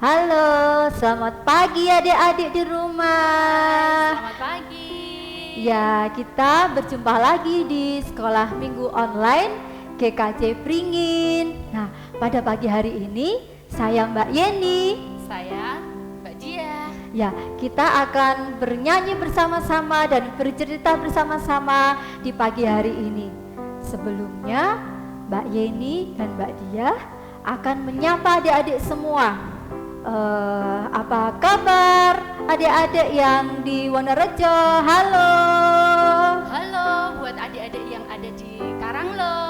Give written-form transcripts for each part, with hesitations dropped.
Halo, selamat pagi adik-adik di rumah. Selamat pagi. Ya, kita berjumpa lagi di Sekolah Minggu Online GKJ Pringin. Nah, pada pagi hari ini saya Mbak Yeni. Saya Mbak Dia. Ya, kita akan bernyanyi bersama-sama dan bercerita bersama-sama di pagi hari ini. Sebelumnya, Mbak Yeni dan Mbak Dia akan menyapa adik-adik semua. Apa kabar adik-adik yang di Wonorejo? Halo. Halo buat adik-adik yang ada di Karanglo.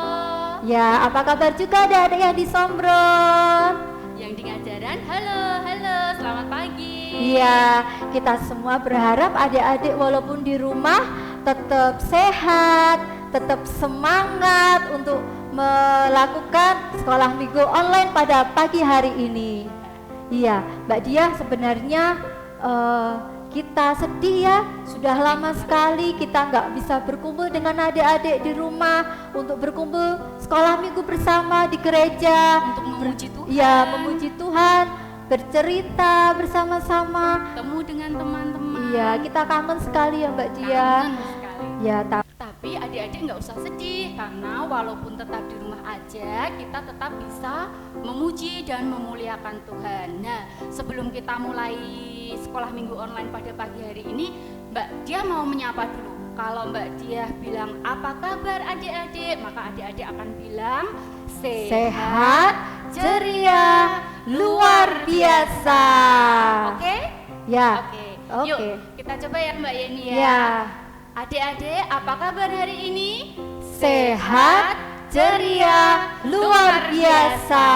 Ya, apa kabar juga adik-adik yang di Sombron? Yang di Ngajaran, halo, selamat pagi. Iya, kita semua berharap adik-adik walaupun di rumah tetap sehat, tetap semangat untuk melakukan sekolah minggu online pada pagi hari ini. Iya, Mbak Dia, sebenarnya kita sedih ya, sudah lama sekali kita nggak bisa berkumpul dengan adik-adik di rumah untuk berkumpul sekolah minggu bersama di gereja. Untuk memuji Tuhan. Iya, memuji Tuhan, bercerita bersama-sama. Ketemu dengan teman-teman. Iya, kita kangen sekali ya Mbak Dia. Kangen sekali. Ya, Tapi adik-adik nggak usah sedih, karena walaupun tetap di rumah aja, kita tetap bisa memuji dan memuliakan Tuhan. Nah, sebelum kita mulai sekolah minggu online pada pagi hari ini, Mbak Dia mau menyapa dulu. Kalau Mbak Dia bilang apa kabar adik-adik, maka adik-adik akan bilang sehat, ceria, luar biasa. Oke? Ya. Oke. Yuk, kita coba ya Mbak Yeni ya. Ya. Adik-adik, apa kabar hari ini? Sehat, ceria, luar biasa.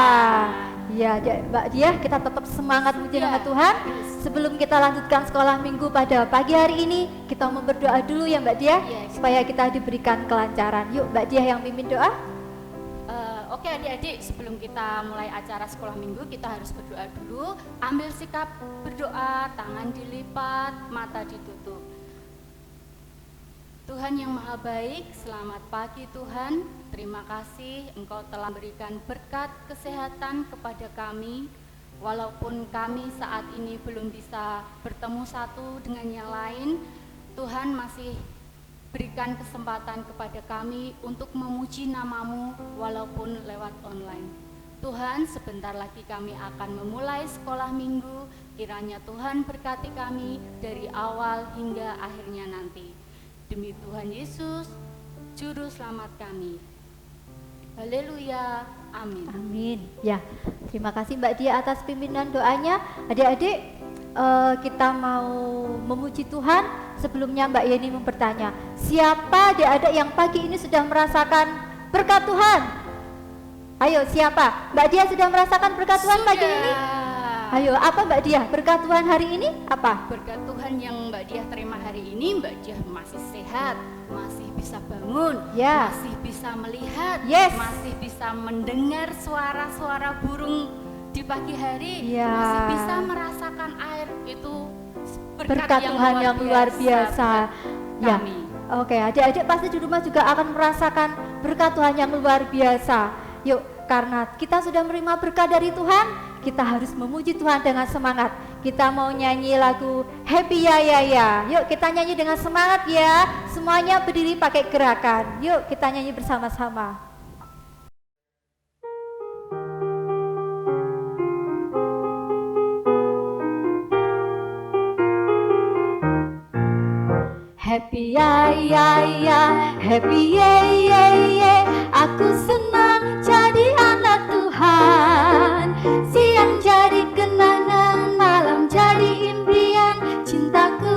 Ya, Mbak Dia, kita tetap semangat memuji nama Tuhan. Sebelum kita lanjutkan sekolah minggu pada pagi hari ini, kita mau berdoa dulu ya Mbak Dia, supaya kita diberikan kelancaran. Yuk Mbak Dia yang pimpin doa. Oke adik-adik, sebelum kita mulai acara sekolah minggu, kita harus berdoa dulu. Ambil sikap berdoa, tangan dilipat, mata ditutup. Tuhan yang maha baik, selamat pagi Tuhan. Terima kasih Engkau telah memberikan berkat kesehatan kepada kami. Walaupun kami saat ini belum bisa bertemu satu dengan yang lain, Tuhan masih berikan kesempatan kepada kami untuk memuji nama-Mu walaupun lewat online. Tuhan, sebentar lagi kami akan memulai sekolah minggu. Kiranya Tuhan berkati kami dari awal hingga akhirnya nanti. Demi Tuhan Yesus, Juru Selamat kami. Haleluya, amin. Amin. Ya, terima kasih Mbak Dia atas pimpinan doanya. Adik-adik, kita mau memuji Tuhan. Sebelumnya Mbak Yeni bertanya, siapa adik-adik yang pagi ini sudah merasakan berkat Tuhan? Ayo, siapa? Mbak Dia sudah merasakan berkat Tuhan pagi ini? Ayo, apa Mbak Dia? Berkat Tuhan hari ini apa? Berkat Tuhan yang Mbak Dia terima hari ini, Mbak Dia masih sehat, masih bisa bangun, masih bisa melihat, masih bisa mendengar suara-suara burung di pagi hari, masih bisa merasakan air. Itu berkat Tuhan yang luar biasa. Ya, oke, adik-adik pasti di rumah juga akan merasakan berkat Tuhan yang luar biasa. Yuk, karena kita sudah menerima berkat dari Tuhan, kita harus memuji Tuhan dengan semangat. Kita mau nyanyi lagu Happy Ya Ya Ya. Yuk kita nyanyi dengan semangat ya. Semuanya berdiri pakai gerakan. Yuk kita nyanyi bersama-sama. Happy ya ya ya, happy ya ya ya. Aku senang jadi anak Tuhan. Siang jadi kenangan, malam jadi impian. Cintaku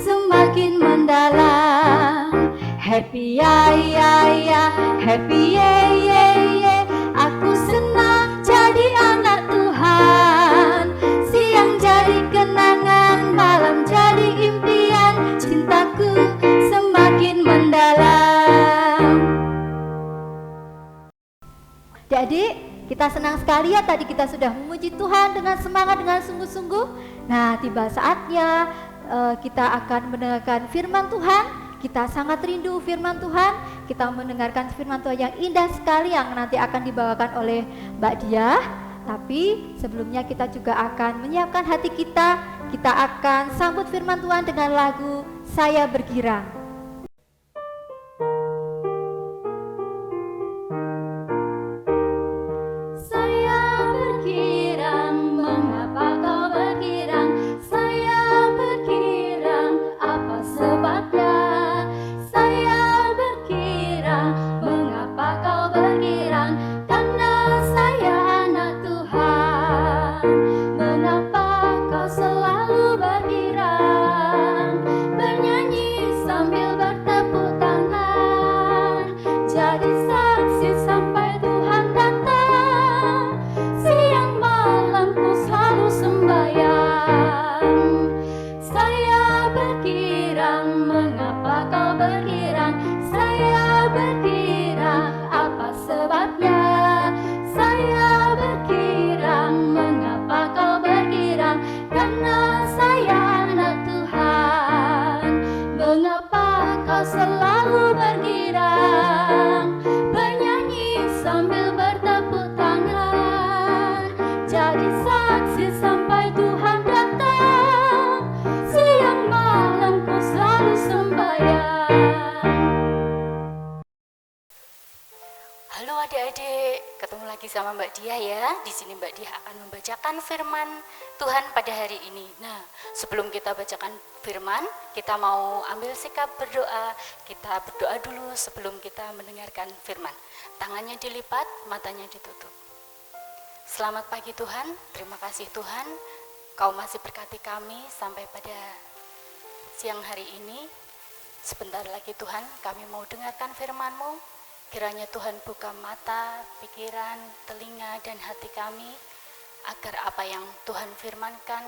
semakin mendalam. Happy ya ya ya, happy ya ya ya. Aku senang jadi anak Tuhan. Siang jadi kenangan, malam jadi impian. Cintaku semakin mendalam. Jadi kita senang sekali ya, tadi kita sudah memuji Tuhan dengan semangat, dengan sungguh-sungguh. Nah, tiba saatnya kita akan mendengarkan firman Tuhan. Kita sangat rindu firman Tuhan. Kita mendengarkan firman Tuhan yang indah sekali yang nanti akan dibawakan oleh Mbak Dia. Tapi sebelumnya kita juga akan menyiapkan hati kita. Kita akan sambut firman Tuhan dengan lagu Saya Bergirang. Halo adik-adik, ketemu lagi sama Mbak Dia ya. Di sini Mbak Dia akan membacakan firman Tuhan pada hari ini. Nah, sebelum kita bacakan firman, kita mau ambil sikap berdoa. Kita berdoa dulu sebelum kita mendengarkan firman. Tangannya dilipat, matanya ditutup. Selamat pagi Tuhan, terima kasih Tuhan. Kau masih berkati kami sampai pada siang hari ini. Sebentar lagi Tuhan, kami mau dengarkan firman-Mu. Kiranya Tuhan buka mata, pikiran, telinga, dan hati kami, agar apa yang Tuhan firmankan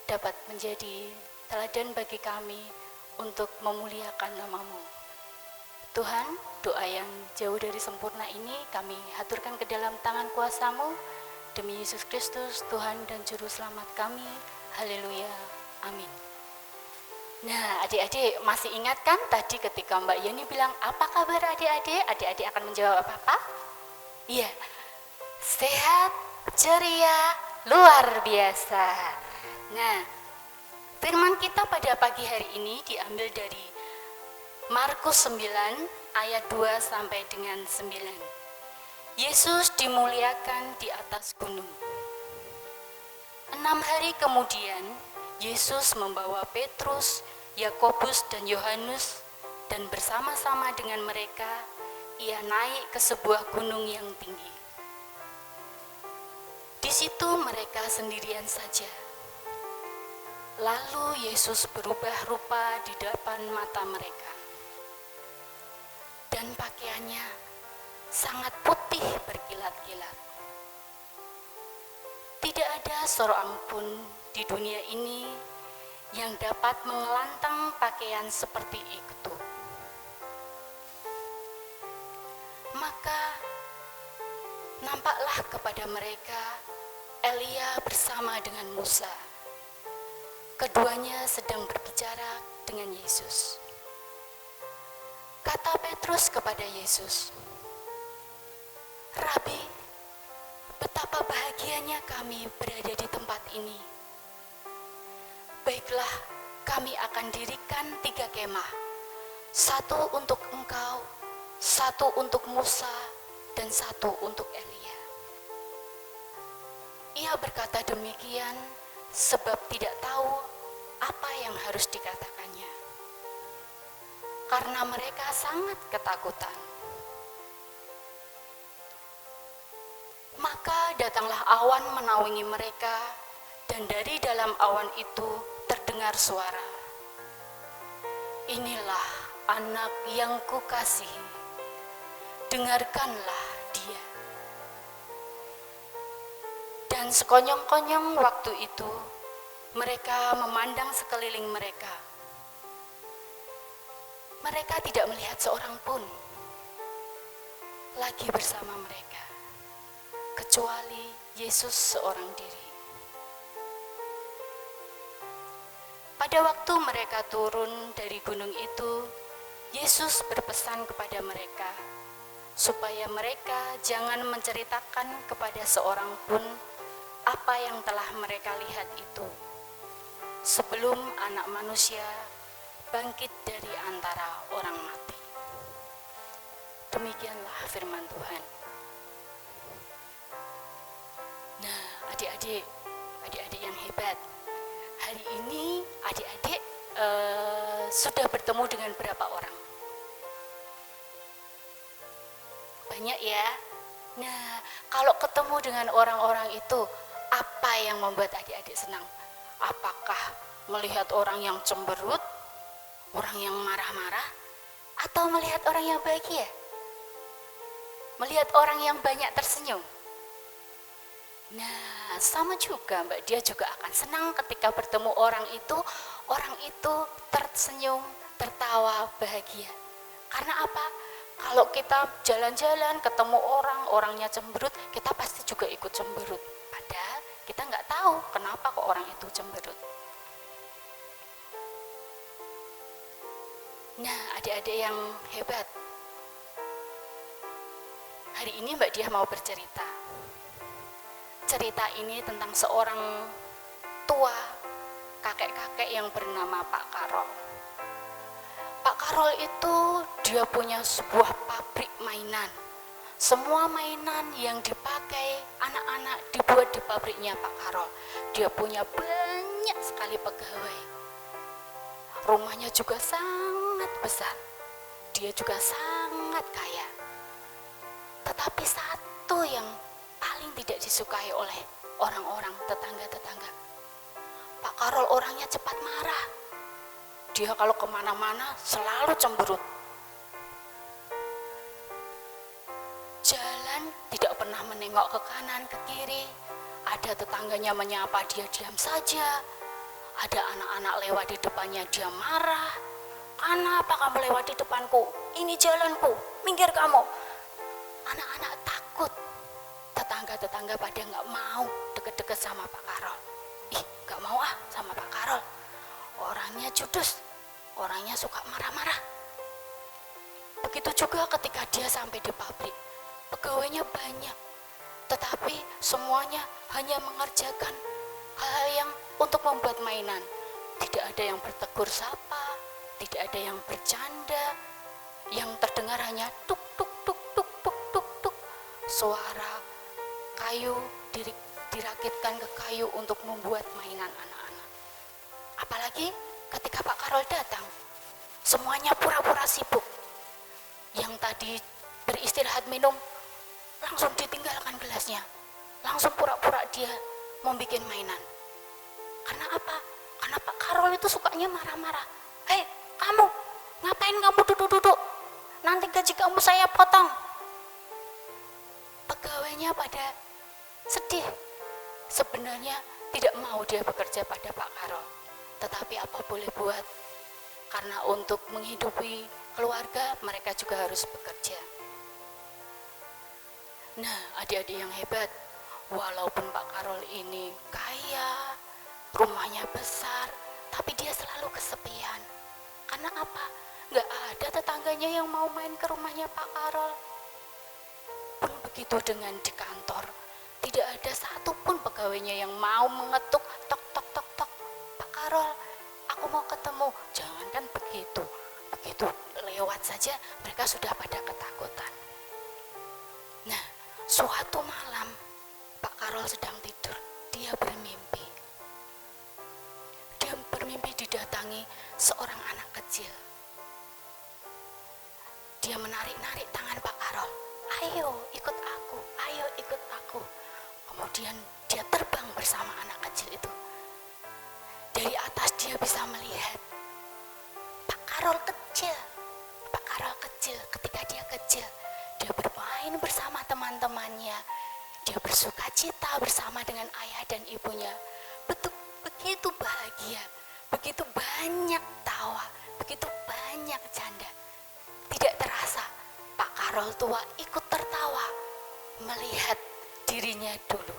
dapat menjadi teladan bagi kami untuk memuliakan nama-Mu. Tuhan, doa yang jauh dari sempurna ini kami haturkan ke dalam tangan kuasa-Mu, demi Yesus Kristus, Tuhan dan Juru Selamat kami. Haleluya. Amin. Nah, adik-adik masih ingat kan tadi ketika Mbak Yeni bilang, apa kabar adik-adik? Adik-adik akan menjawab apa? Iya, sehat, ceria, luar biasa. Nah, firman kita pada pagi hari ini diambil dari Markus 9 ayat 2 sampai dengan 9. Yesus dimuliakan di atas gunung. 6 hari kemudian, Yesus membawa Petrus, Yakobus dan Yohanes, dan bersama-sama dengan mereka ia naik ke sebuah gunung yang tinggi. Di situ mereka sendirian saja. Lalu Yesus berubah rupa di depan mata mereka, dan pakaiannya sangat putih berkilat-kilat. Tidak ada seorang pun di dunia ini yang dapat mengelantang pakaian seperti itu. Maka nampaklah kepada mereka Elia bersama dengan Musa. Keduanya sedang berbicara dengan Yesus. Kata Petrus kepada Yesus, "Rabi, betapa bahagianya kami berada di tempat ini. Baiklah, kami akan dirikan 3 kemah, 1 untuk engkau, 1 untuk Musa, dan 1 untuk Elia." Ia berkata demikian sebab tidak tahu apa yang harus dikatakannya, karena mereka sangat ketakutan. Maka datanglah awan menaungi mereka, dan dari dalam awan itu terdengar suara, "Inilah anak yang kukasihi, dengarkanlah dia." Dan sekonyong-konyong waktu itu mereka memandang sekeliling mereka. Mereka tidak melihat seorang pun lagi bersama mereka, kecuali Yesus seorang diri. Pada waktu mereka turun dari gunung itu, Yesus berpesan kepada mereka supaya mereka jangan menceritakan kepada seorang pun apa yang telah mereka lihat itu, sebelum Anak Manusia bangkit dari antara orang mati. Demikianlah firman Tuhan. Nah, adik-adik yang hebat, hari ini adik-adik sudah bertemu dengan berapa orang? Banyak ya. Nah, kalau ketemu dengan orang-orang itu, apa yang membuat adik-adik senang? Apakah melihat orang yang cemberut, orang yang marah-marah, atau melihat orang yang bahagia? Melihat orang yang banyak tersenyum? Nah, sama juga Mbak Dia juga akan senang ketika bertemu orang itu tersenyum, tertawa, bahagia. Karena apa? Kalau kita jalan-jalan ketemu orangnya cemberut, kita pasti juga ikut cemberut. Padahal kita nggak tahu kenapa kok orang itu cemberut. Nah, adik-adik yang hebat, hari ini Mbak Dia mau bercerita. Cerita ini tentang seorang tua, kakek-kakek yang bernama Pak Karol. Pak Karol itu dia punya sebuah pabrik mainan. Semua mainan yang dipakai anak-anak dibuat di pabriknya Pak Karol. Dia punya banyak sekali pegawai. Rumahnya juga sangat besar. Dia juga sangat kaya. Tetapi satu yang paling tidak disukai oleh orang-orang tetangga-tetangga. Pak Karol orangnya cepat marah. Dia kalau kemana-mana selalu cemberut. Jalan tidak pernah menengok ke kanan, ke kiri. Ada tetangganya menyapa, dia diam saja. Ada anak-anak lewat di depannya, dia marah. Kenapa kamu lewat di depanku? Ini jalanku, minggir kamu. Anak-anak takut. Tetangga-tetangga pada nggak mau deket-deket sama Pak Karol. Nggak mau sama Pak Karol. Orangnya judes, orangnya suka marah-marah. Begitu juga ketika dia sampai di pabrik, pegawainya banyak, tetapi semuanya hanya mengerjakan hal yang untuk membuat mainan. Tidak ada yang bertegur sapa, tidak ada yang bercanda. Yang terdengar hanya tuk tuk tuk tuk tuk tuk tuk. Suara kayu dirakitkan ke kayu untuk membuat mainan anak-anak. Apalagi ketika Pak Karol datang, semuanya pura-pura sibuk. Yang tadi beristirahat minum, langsung ditinggalkan gelasnya. Langsung pura-pura dia membuat mainan. Karena apa? Karena Pak Karol itu sukanya marah-marah. Hei, kamu, ngapain kamu duduk-duduk? Nanti gaji kamu saya potong. Pegawainya pada sedih. Sebenarnya tidak mau dia bekerja pada Pak Karol. Tetapi apa boleh buat? Karena untuk menghidupi keluarga, mereka juga harus bekerja. Nah, adik-adik yang hebat, walaupun Pak Karol ini kaya, rumahnya besar, tapi dia selalu kesepian. Karena apa? Nggak ada tetangganya yang mau main ke rumahnya Pak Karol. Pun begitu dengan di kantor, tidak ada satupun pegawainya yang mau mengetuk tok tok tok tok. Pak Karol, aku mau ketemu. Jangankan begitu lewat saja mereka sudah pada ketakutan. Nah, suatu malam Pak Karol sedang tidur, dia bermimpi. Dia bermimpi didatangi seorang anak kecil. Dia menarik-narik tangan Pak Karol. Ayo ikut aku, ayo ikut aku. Kemudian dia terbang bersama anak kecil itu. Dari atas dia bisa melihat Pak Karol kecil. Pak Karol kecil, ketika dia kecil, dia bermain bersama teman-temannya. Dia bersuka cita bersama dengan ayah dan ibunya. Begitu bahagia, begitu banyak tawa, begitu banyak canda. Tidak terasa Pak Karol tua ikut tertawa melihat dirinya dulu.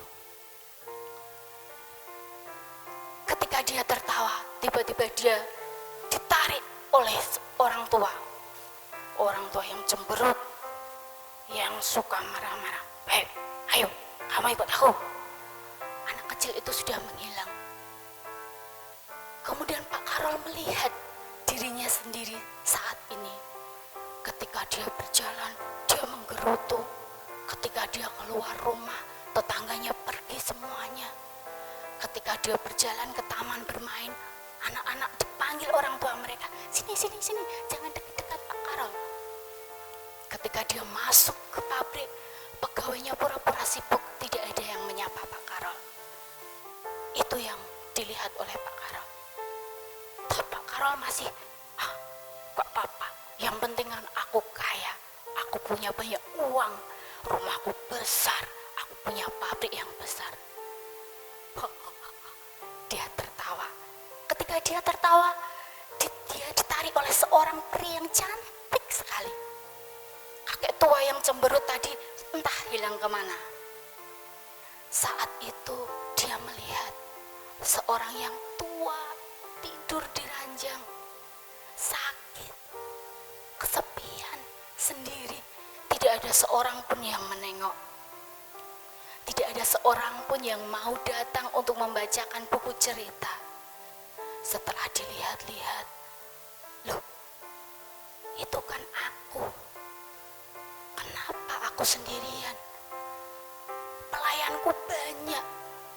Ketika dia tertawa, tiba-tiba dia ditarik oleh orang tua yang cemberut, yang suka marah-marah. Ayo, kamu ikut aku. Anak kecil itu sudah menghilang. Kemudian Pak Karol melihat dirinya sendiri saat ini. Ketika dia berjalan, dia menggerutu. Ketika dia keluar rumah, tetangganya pergi semuanya. Ketika dia berjalan ke taman bermain, anak-anak dipanggil orang tua mereka. Sini, jangan dekat-dekat Pak Karol. Ketika dia masuk ke pabrik, pegawainya pura-pura sibuk, tidak ada yang menyapa Pak Karol. Itu yang dilihat oleh Pak Karol. Tapi Pak Karol masih, gak apa-apa, yang penting kan aku kaya, aku punya banyak uang, rumahku besar, aku punya pabrik yang besar. Dia tertawa. Ketika dia tertawa, dia ditarik oleh seorang pria yang cantik sekali. Kakek tua yang cemberut tadi entah hilang kemana. Saat itu dia melihat seorang yang tua tidur di ranjang, sakit, kesepian, sendiri. Tidak ada seorang pun yang menengok. Tidak ada seorang pun yang mau datang untuk membacakan buku cerita. Setelah dilihat-lihat, loh, itu kan aku. Kenapa aku sendirian? Pelayanku banyak,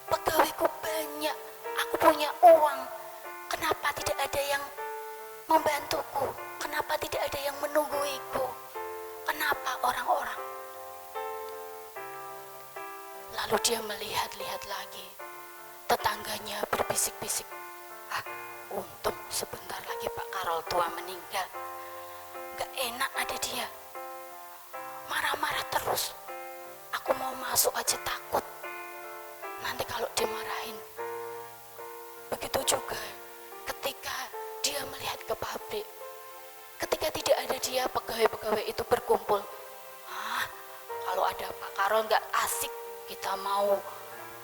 pegawaiku banyak, aku punya uang. Kenapa tidak ada yang membantuku? Kenapa tidak ada yang menungguiku? Kenapa orang-orang? Lalu dia melihat-lihat lagi. Tetangganya berbisik-bisik, untung sebentar lagi Pak Karol tua meninggal. Gak enak ada dia. Marah-marah terus. Aku mau masuk aja takut. Nanti kalau dimarahin. Begitu juga ketika dia melihat ke pabrik. Ketika tidak ada dia, pegawai-pegawai itu berkumpul. Kalau ada Pak Karol gak asik, kita mau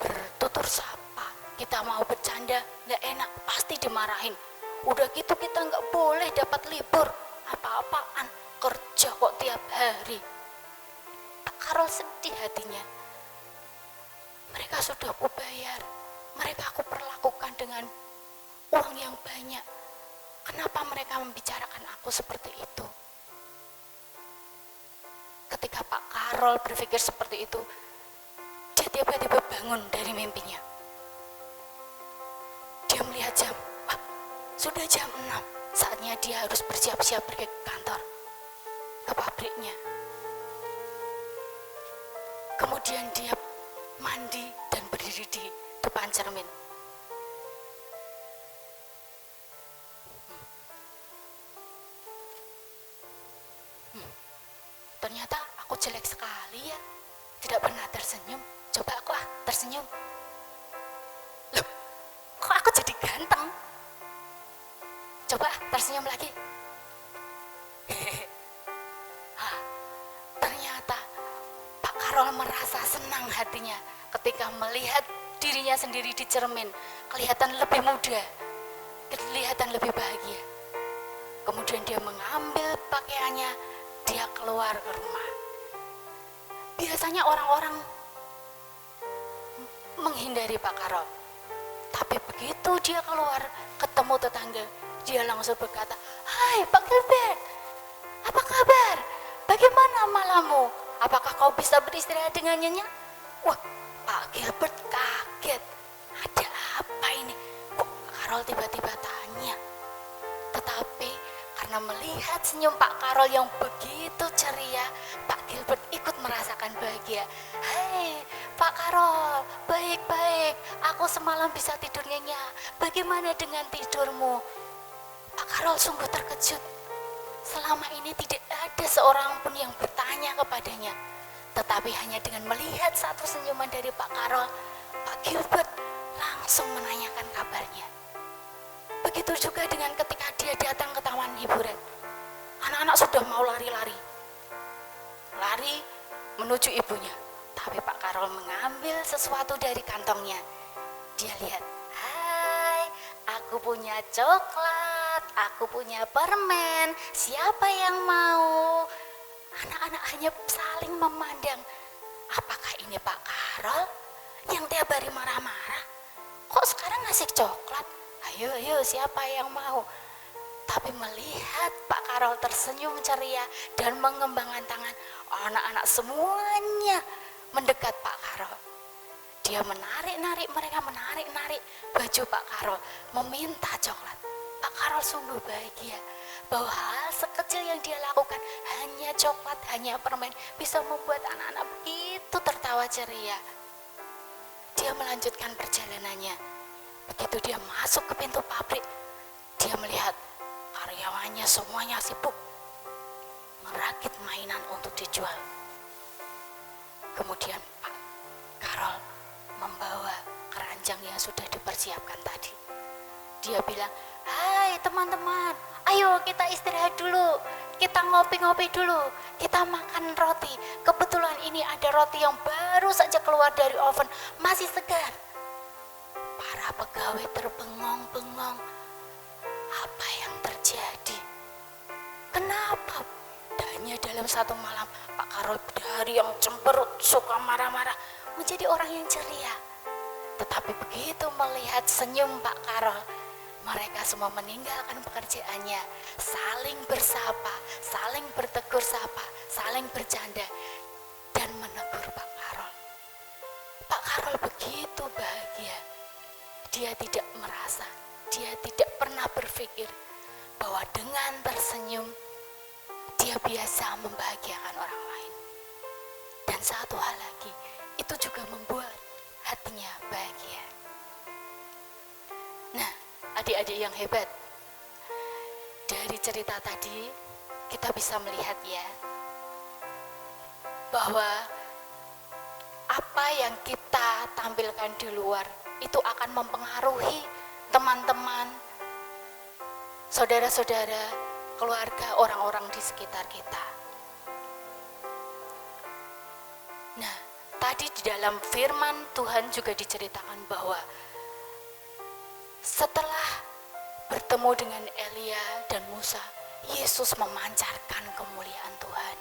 bertutur sapa, kita mau bercanda, gak enak, pasti dimarahin. Udah gitu kita gak boleh dapat libur, apa-apaan, kerja kok tiap hari. Pak Karol sedih hatinya. Mereka sudah aku bayar, mereka aku perlakukan dengan uang yang banyak. Kenapa mereka membicarakan aku seperti itu? Ketika Pak Karol berpikir seperti itu, dia tiba-tiba bangun dari mimpinya. Dia melihat jam, sudah jam 6, saatnya dia harus bersiap-siap pergi ke kantor, ke pabriknya. Kemudian dia mandi dan berdiri di depan cermin. Ternyata aku jelek sekali ya, tidak pernah tersenyum. Coba aku tersenyum. Loh, kok aku jadi ganteng? Coba tersenyum lagi. Ternyata Pak Karol merasa senang hatinya ketika melihat dirinya sendiri di cermin. Kelihatan lebih muda, kelihatan lebih bahagia. Kemudian dia mengambil pakaiannya, dia keluar ke rumah. Biasanya orang-orang menghindari Pak Karol. Tapi begitu dia keluar, ketemu tetangga, dia langsung berkata, "Hai Pak Gilbert, apa kabar? Bagaimana malammu? Apakah kau bisa beristirahat dengan nyenyak?" Wah, Pak Gilbert kaget. Ada apa ini? Kok Pak Karol tiba-tiba tanya? Tetapi karena melihat senyum Pak Karol yang begitu ceria, Pak Gilbert ikut merasakan bahagia. "Hai Pak Karol, baik-baik, aku semalam bisa tidur nyenyak. Bagaimana dengan tidurmu?" Pak Karol sungguh terkejut. Selama ini tidak ada seorang pun yang bertanya kepadanya. Tetapi hanya dengan melihat satu senyuman dari Pak Karol, Pak Gilbert langsung menanyakan kabarnya. Begitu juga dengan ketika dia datang ke taman hiburan. Anak-anak sudah mau lari-lari menuju ibunya. Tapi Pak Karol mengambil sesuatu dari kantongnya. Dia lihat, "Hai, aku punya coklat, aku punya permen, siapa yang mau?" Anak-anak hanya saling saling memandang. Apakah ini Pak Karol yang tiap hari marah-marah? Kok sekarang ngasih coklat? Ayo siapa yang mau? Tapi melihat Pak Karol tersenyum ceria dan mengembangkan tangan, anak-anak semuanya mendekat Pak Karol. Dia menarik-narik baju Pak Karol, meminta coklat. Pak Karol sungguh bahagia bahwa hal sekecil yang dia lakukan, hanya coklat, hanya permen, bisa membuat anak-anak begitu tertawa ceria. Dia melanjutkan perjalanannya. Begitu dia masuk ke pintu pabrik, dia melihat karyawannya semuanya sibuk merakit mainan untuk dijual. Kemudian Pak Karol membawa keranjang yang sudah dipersiapkan tadi. Dia bilang, "Hai teman-teman, ayo kita istirahat dulu, kita ngopi-ngopi dulu, kita makan roti. Kebetulan ini ada roti yang baru saja keluar dari oven, masih segar." Para pegawai terbengong-bengong. Apa yang terjadi? Kenapa? Hanya dalam satu malam, Pak Karol dari yang cemberut, suka marah-marah, menjadi orang yang ceria. Tetapi begitu melihat senyum Pak Karol, mereka semua meninggalkan pekerjaannya, saling bersapa, saling bertegur sapa, saling bercanda, dan menegur Pak Karol. Pak Karol begitu bahagia. Dia tidak merasa, dia tidak pernah berpikir bahwa dengan tersenyum, dia biasa membahagiakan orang lain. Dan satu hal lagi, itu juga membuat hatinya bahagia. Nah, adik-adik yang hebat, dari cerita tadi kita bisa melihat ya, bahwa apa yang kita tampilkan di luar itu akan mempengaruhi teman-teman, saudara-saudara, keluarga, orang-orang di sekitar kita. Nah, tadi di dalam firman Tuhan juga diceritakan bahwa setelah bertemu dengan Elia dan Musa, Yesus memancarkan kemuliaan Tuhan.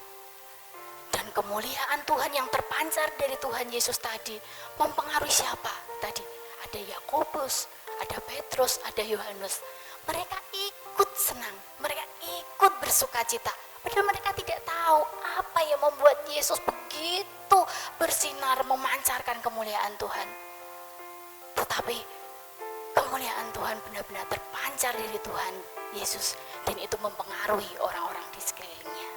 Dan kemuliaan Tuhan yang terpancar dari Tuhan Yesus tadi mempengaruhi siapa? Tadi ada Yakobus, ada Petrus, ada Yohanes. Mereka ikut senang, mereka ikut bersukacita. Padahal mereka tidak tahu apa yang membuat Yesus begitu bersinar memancarkan kemuliaan Tuhan. Tetapi kemuliaan Tuhan benar-benar terpancar dari Tuhan Yesus, dan itu mempengaruhi orang-orang di sekelilingnya.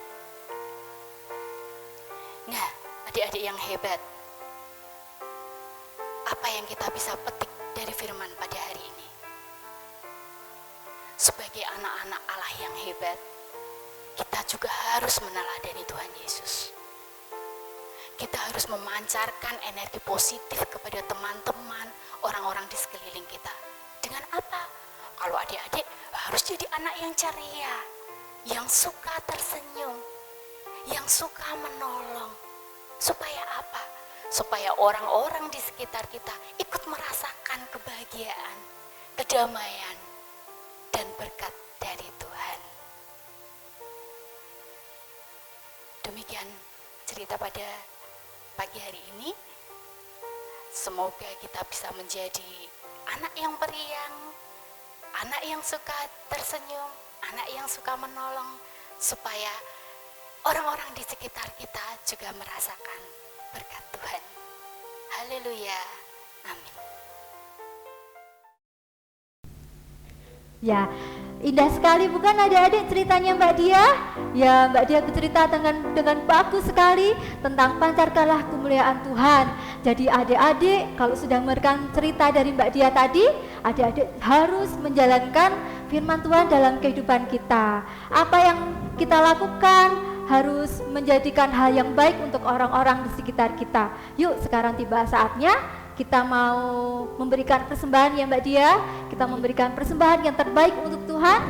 Nah, adik-adik yang hebat, apa yang kita bisa petik dari firman pada hari ini? Sebagai anak-anak Allah yang hebat, kita juga harus meneladani Tuhan Yesus. Kita harus memancarkan energi positif kepada teman-teman, orang-orang di sekeliling kita. Dengan apa? Kalau adik-adik harus jadi anak yang ceria, yang suka tersenyum, yang suka menolong. Supaya apa? Supaya orang-orang di sekitar kita ikut merasakan kebahagiaan, kedamaian, dan berkat dari Tuhan. Demikian cerita pada pagi hari ini. Semoga kita bisa menjadi anak yang periang, anak yang suka tersenyum, anak yang suka menolong, supaya orang-orang di sekitar kita juga merasakan berkat Tuhan. Haleluya. Amin. Ya, indah sekali bukan adik-adik ceritanya Mbak Dia? Ya, Mbak Dia bercerita dengan bagus sekali tentang pancarkanlah kemuliaan Tuhan. Jadi adik-adik kalau sudah merekam cerita dari Mbak Dia tadi, adik-adik harus menjalankan firman Tuhan dalam kehidupan kita. Apa yang kita lakukan harus menjadikan hal yang baik untuk orang-orang di sekitar kita. Yuk, sekarang tiba saatnya kita mau memberikan persembahan ya Mbak Dia. Kita memberikan persembahan yang terbaik untuk Tuhan.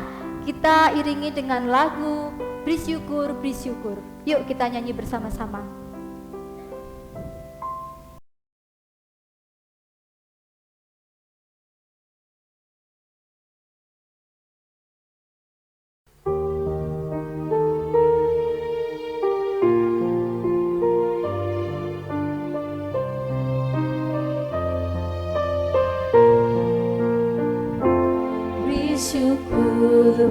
Kita iringi dengan lagu Bersyukur, Bersyukur. Yuk kita nyanyi bersama-sama.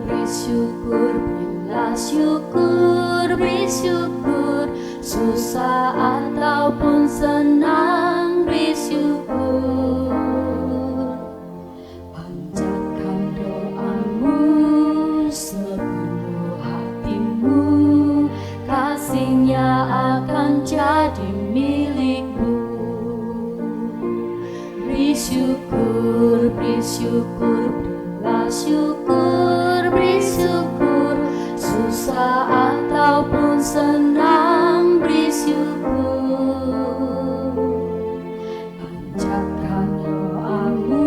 bersyukur, berilah syukur, beri syukur, susah ataupun senang, beri syukur. Panjatkan doamu sepenuh hatimu, kasihnya akan jadi milikmu. Beri syukur, beri syukur, berilah syukur, beri syukur, susah ataupun senang, beri syukur. Panjatkan doamu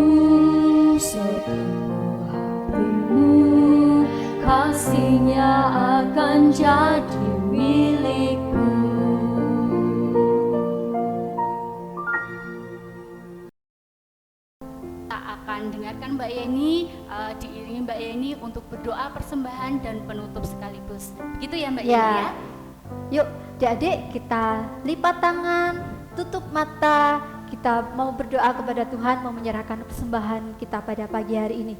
sepenuh hatimu, kasihnya akan jadi milikmu. Kita akan dengarkan Mbak Yeni, diiringi Mbak Yeni untuk berdoa persembahan dan penutup sekaligus. Begitu ya Mbak Yeni ya? Yuk adik-adik kita lipat tangan, tutup mata, kita mau berdoa kepada Tuhan, mau menyerahkan persembahan kita pada pagi hari ini.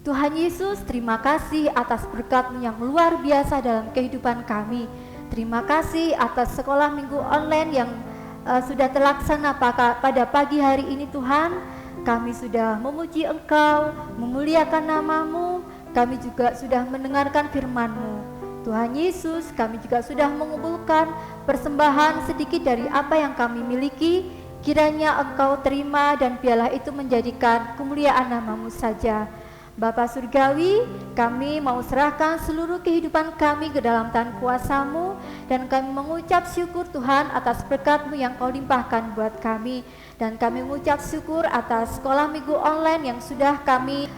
Tuhan Yesus, terima kasih atas berkat-Mu yang luar biasa dalam kehidupan kami. Terima kasih atas sekolah minggu online yang sudah terlaksana pada pagi hari ini Tuhan. Kami sudah memuji Engkau, memuliakan nama-Mu, kami juga sudah mendengarkan firman-Mu. Tuhan Yesus, kami juga sudah mengumpulkan persembahan sedikit dari apa yang kami miliki. Kiranya Engkau terima dan biarlah itu menjadikan kemuliaan nama-Mu saja. Bapa Surgawi, kami mau serahkan seluruh kehidupan kami ke dalam tangan kuasa-Mu, dan kami mengucap syukur Tuhan atas berkat-Mu yang Kau limpahkan buat kami. Dan kami mengucap syukur atas sekolah minggu online yang sudah kami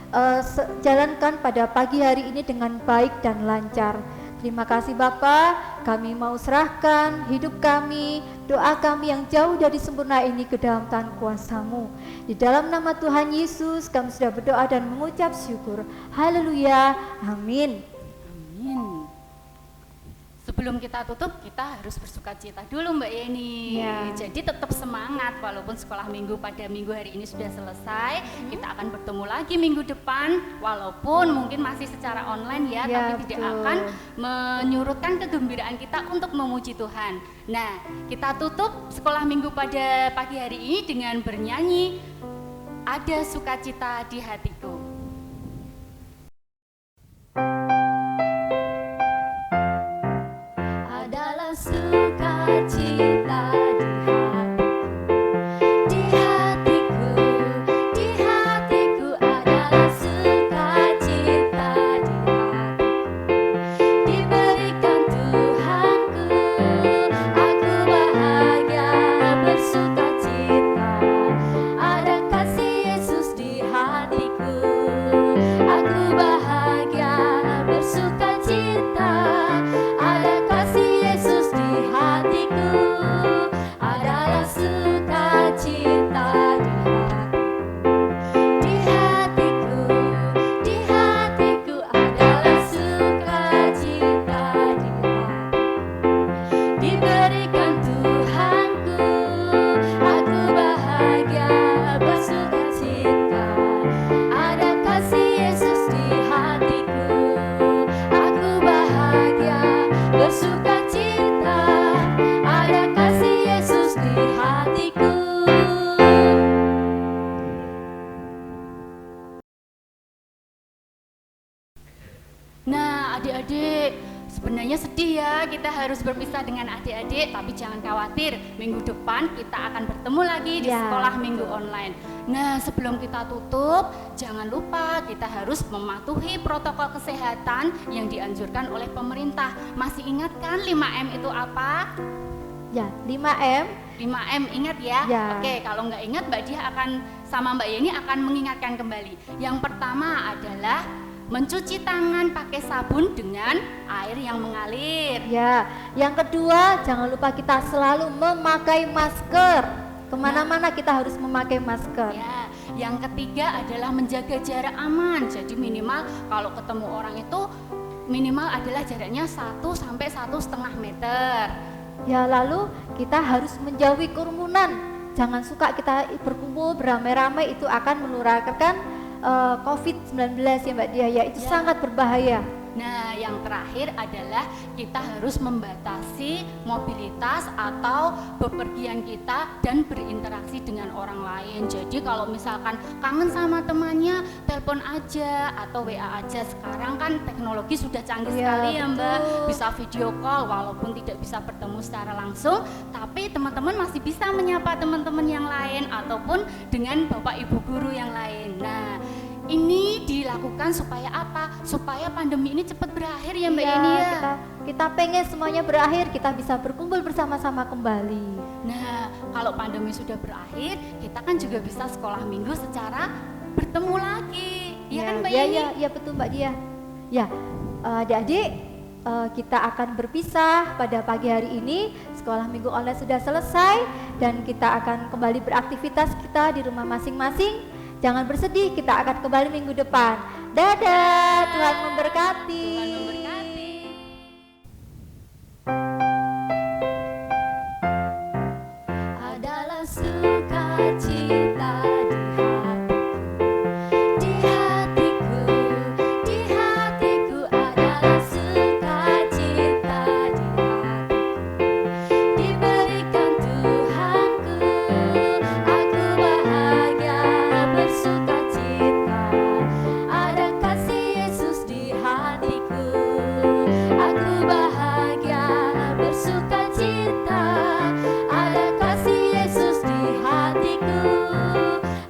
jalankan pada pagi hari ini dengan baik dan lancar. Terima kasih Bapa, kami mau serahkan hidup kami, doa kami yang jauh dari sempurna ini ke dalam tangan kuasa-Mu. Di dalam nama Tuhan Yesus kami sudah berdoa dan mengucap syukur. Haleluya, amin. Amin. Sebelum kita tutup, kita harus bersukacita dulu Mbak Yeni. Ya. Jadi tetap semangat walaupun sekolah minggu pada minggu hari ini sudah selesai. Kita akan bertemu lagi minggu depan, walaupun mungkin masih secara online ya, tapi tidak betul. akan menyurutkan kegembiraan kita untuk memuji Tuhan. Nah, kita tutup sekolah minggu pada pagi hari ini dengan bernyanyi Ada Sukacita di Hatiku. Adalah sukacita di hatiku, di hatiku adalah sukacita di hatiku, diberikan Tuhanku, aku bahagia bersukacita, ada kasih Yesus di hatiku, aku bahagia bersukacita, ada kasih Yesus di hatiku, adalah sukacita di hatiku, di hatiku adalah sukacita di hatiku, diberikan Tuhanku, aku bahagia bersukacita, ada kasih Yesus di hatiku, aku bahagia bersukacita, ada kasih Yesus di hatiku. Nah, adik-adik, sebenarnya sedih ya kita harus berpisah dengan adik-adik, tapi jangan khawatir, minggu depan kita akan bertemu lagi di Ya, sekolah minggu online. Nah, sebelum kita tutup, jangan lupa kita harus mematuhi protokol kesehatan yang dianjurkan oleh pemerintah. Masih ingat kan 5M itu apa? Ya, 5M. 5M ingat ya? Ya. Oke, kalau nggak ingat Mbak Dia akan sama Mbak Yeni akan mengingatkan kembali. Yang pertama adalah mencuci tangan pakai sabun dengan air yang mengalir. Ya, yang kedua jangan lupa kita selalu memakai masker. Kemana-mana kita harus memakai masker. Ya, yang ketiga adalah menjaga jarak aman. Jadi minimal kalau ketemu orang itu minimal adalah jaraknya 1 sampai 1,5 meter. Ya, lalu kita harus menjauhi kerumunan. Jangan suka kita berkumpul beramai-ramai, itu akan menularkan COVID-19 ya Mbak Dia ya, itu sangat berbahaya. Nah, yang terakhir adalah kita harus membatasi mobilitas atau bepergian kita dan berinteraksi dengan orang lain. Jadi kalau misalkan kangen sama temannya, telepon aja atau WA aja. Sekarang kan teknologi sudah canggih sekali ya Mbak, bisa video call walaupun tidak bisa bertemu secara langsung, tapi teman-teman masih bisa menyapa teman-teman yang lain ataupun dengan Bapak Ibu guru yang lain. Nah, ini dilakukan supaya apa? Supaya pandemi ini cepat berakhir ya Mbak Yeni ya. Kita pengen semuanya berakhir, kita bisa berkumpul bersama-sama kembali. Nah, kalau pandemi sudah berakhir, kita kan juga bisa sekolah minggu secara bertemu lagi. Iya kan Mbak Yeni? Iya betul Mbak Dia. Ya, adik-adik, kita akan berpisah pada pagi hari ini. Sekolah minggu online sudah selesai dan kita akan kembali beraktivitas kita di rumah masing-masing. Jangan bersedih, kita akan kembali minggu depan. Dadah, Tuhan memberkati. Tuhan memberkati. Adalah sukacita